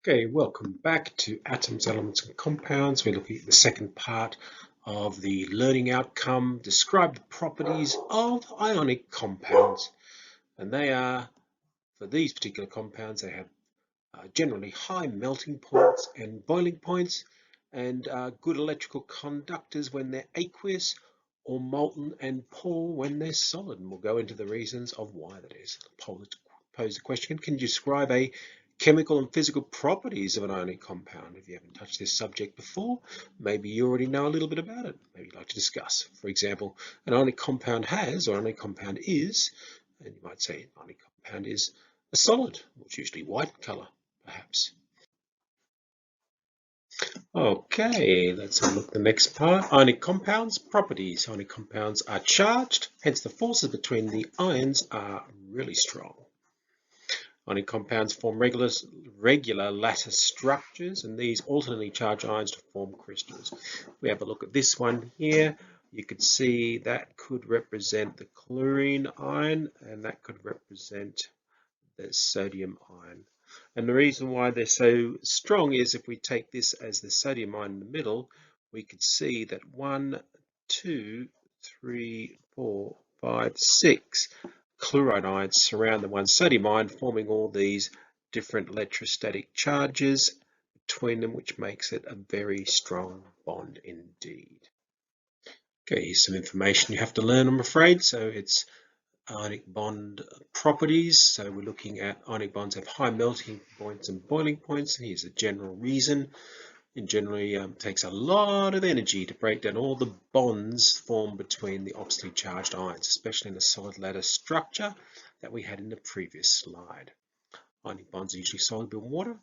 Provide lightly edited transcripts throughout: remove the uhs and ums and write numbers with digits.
Okay, welcome back to Atoms, Elements and Compounds. We're looking at the second part of the learning outcome. Describe the properties of ionic compounds. And they are, for these particular compounds, they have generally high melting points and boiling points and good electrical conductors when they're aqueous or molten and poor when they're solid. And we'll go into the reasons of why that is. Pose the question, can you describe a chemical and physical properties of an ionic compound? If you haven't touched this subject before, maybe you already know a little bit about it. Maybe you'd like to discuss. For example, an ionic compound has, or an ionic compound is, and you might say an ionic compound is a solid, which is usually white in color, perhaps. Okay, let's have a look at the next part. Ionic compounds, properties. Ionic compounds are charged, hence the forces between the ions are really strong. Ionic compounds form regular lattice structures, and these alternately charge ions to form crystals. We have a look at this one here. You could see that could represent the chlorine ion, and that could represent the sodium ion. And the reason why they're so strong is if we take this as the sodium ion in the middle, we could see that 1, 2, 3, 4, 5, 6 chloride ions surround the one sodium ion, forming all these different electrostatic charges between them, which makes it a very strong bond indeed. Okay, here's some information you have to learn, I'm afraid. So it's ionic bond properties. So we're looking at ionic bonds have high melting points and boiling points. Here's a general reason. It generally takes a lot of energy to break down all the bonds formed between the oppositely charged ions, especially in the solid lattice structure that we had in the previous slide. Ionic bonds are usually soluble in water.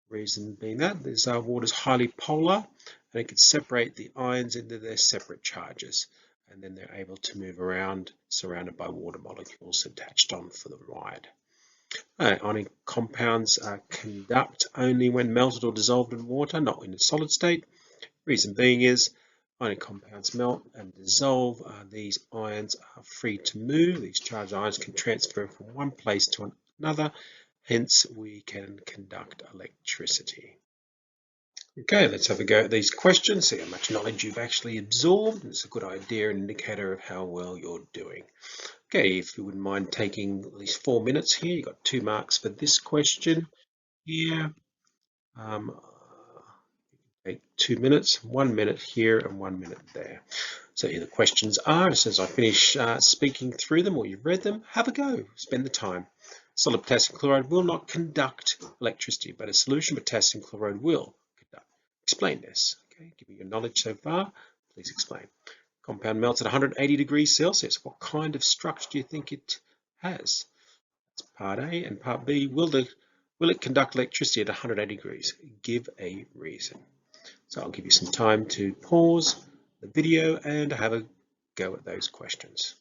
Reason being that water is highly polar and it can separate the ions into their separate charges, and then they're able to move around surrounded by water molecules attached on for the ride. Ionic compounds conduct only when melted or dissolved in water, not in a solid state. Reason being is ionic compounds melt and dissolve. These ions are free to move. These charged ions can transfer from one place to another. Hence, we can conduct electricity. Okay, let's have a go at these questions, see how much knowledge you've actually absorbed. It's a good idea, an indicator of how well you're doing. Okay, if you wouldn't mind taking at least 4 minutes here, you've got 2 marks for this question here. Take 2 minutes, 1 minute here and 1 minute there. So here the questions are, as soon as I finish speaking through them or you've read them, have a go, spend the time. Solid potassium chloride will not conduct electricity, but a solution of potassium chloride will conduct. Explain this. Okay, give me your knowledge so far. Please explain. Compound melts at 180 degrees Celsius. What kind of structure do you think it has? That's part A. And part B, will it conduct electricity at 180 degrees? Give a reason. So I'll give you some time to pause the video and have a go at those questions.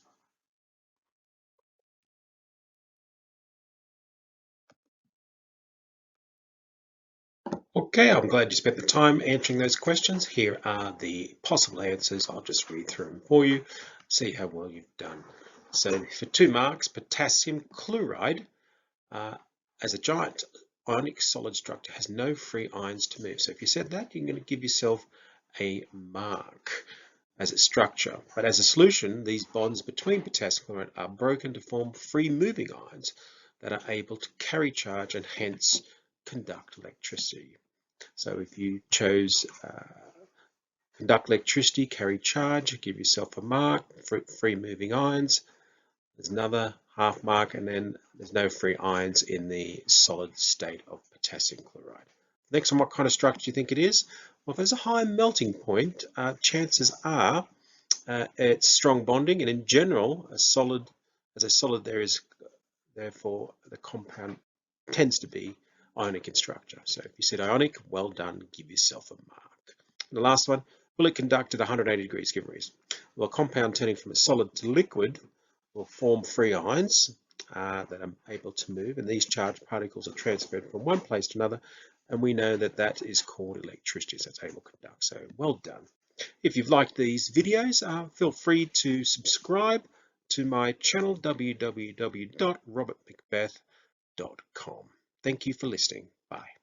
Okay, I'm glad you spent the time answering those questions. Here are the possible answers. I'll just read through them for you, see how well you've done. So for 2 marks, potassium chloride as a giant ionic solid structure has no free ions to move. So if you said that, you're going to give yourself a mark as a structure. But as a solution, these bonds between potassium chloride are broken to form free moving ions that are able to carry charge and hence conduct electricity. So if you chose conduct electricity, carry charge, give yourself a mark. Free moving ions, there's another half mark, and then there's no free ions in the solid state of potassium chloride. Next one, what kind of structure do you think it is? Well, if there's a high melting point, chances are it's strong bonding, and in general, as a solid there is, therefore the compound tends to be ionic in structure. So if you said ionic, well done, give yourself a mark. And the last one, will it conduct at 180 degrees? Give a reason. Well, a compound turning from a solid to liquid will form free ions that are able to move, and these charged particles are transferred from one place to another, and we know that that is called electricity, so it's able to conduct. So well done. If you've liked these videos, feel free to subscribe to my channel, www.robertmcbeth.com. Thank you for listening. Bye.